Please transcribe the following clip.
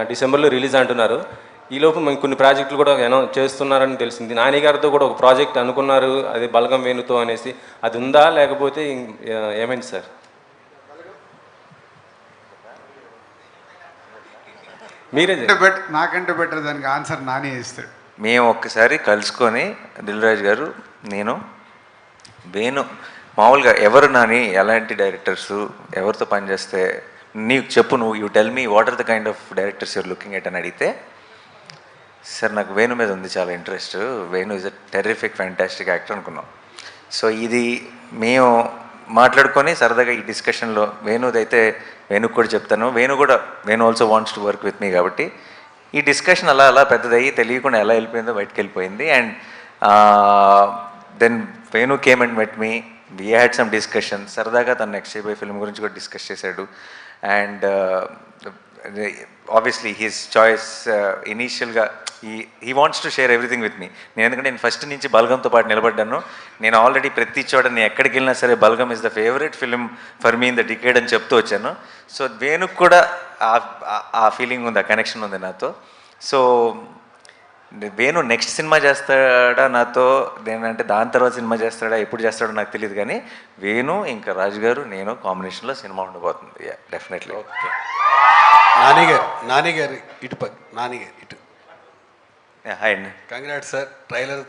డిసెంబర్లో రిలీజ్ అంటున్నారు. ఈలోపు మేము కొన్ని ప్రాజెక్టులు కూడా చేస్తున్నారని తెలిసింది. నాని గారితో కూడా ఒక ప్రాజెక్ట్ అనుకున్నారు, అది బలగం వేణుతో అనేసి. అది ఉందా లేకపోతే ఏమైంది సార్? మీరే నాకంటే బెటర్ దానికి ఆన్సర్ నాని ఇస్తాడు. మేము ఒక్కసారి కలుసుకొని దిల్ రాజు గారు, నేను, వేణు, మామూలుగా ఎవరు నాని, ఎలాంటి డైరెక్టర్సు, ఎవరితో పనిచేస్తే నీకు చెప్పు, నువ్వు you tell me what are the kind of directors you're looking at అని అడిగితే, సార్ నాకు వేణు మీద ఉంది చాలా interest, Venu is a terrific fantastic actor అనుకున్నాం. సో ఇది మేము మాట్లాడుకొని సరదాగా ఈ డిస్కషన్లో వేణుదైతే వేణుకు కూడా చెప్తాను, Venu also wants to work with me. కాబట్టి ఈ డిస్కషన్ అలా అలా పెద్దదయ్యి తెలియకుండా ఎలా వెళ్ళిపోయిందో బయటకు వెళ్ళిపోయింది. And then Venu came and met me, we had some discussion. సరదాగా తను నెక్స్ట్ చేయబోయే ఫిల్మ్ గురించి కూడా డిస్కస్ చేశాడు. అండ్ ఆబ్వియస్లీ హిస్ చాయిస్ ఇనీషియల్గా he wants to share everything with me. ఎందుకంటే నేను ఫస్ట్ నుంచి బల్గంతో పాటు నిలబడ్డాను. నేను ఆల్రెడీ ప్రతి చోట నేను ఎక్కడికి వెళ్ళినా సరే Balagam is the favourite film for me in the decade అని చెప్తూ వచ్చాను. సో వేణుకు కూడా ఆ ఫీలింగ్ ఉంది, ఆ కనెక్షన్ ఉంది నాతో. సో వేణు నెక్స్ట్ సినిమా చేస్తాడా నాతో, ఏంటంటే దాని తర్వాత సినిమా చేస్తాడా, ఎప్పుడు చేస్తాడో నాకు తెలియదు. కానీ వేణు ఇంకా రాజు గారు నేను కాంబినేషన్లో సినిమా ఉండబోతుంది. డెఫినెట్లీ. ఓకే, నాని గారు ఇటు. హాయ్ అండి. Congrats sir, trailer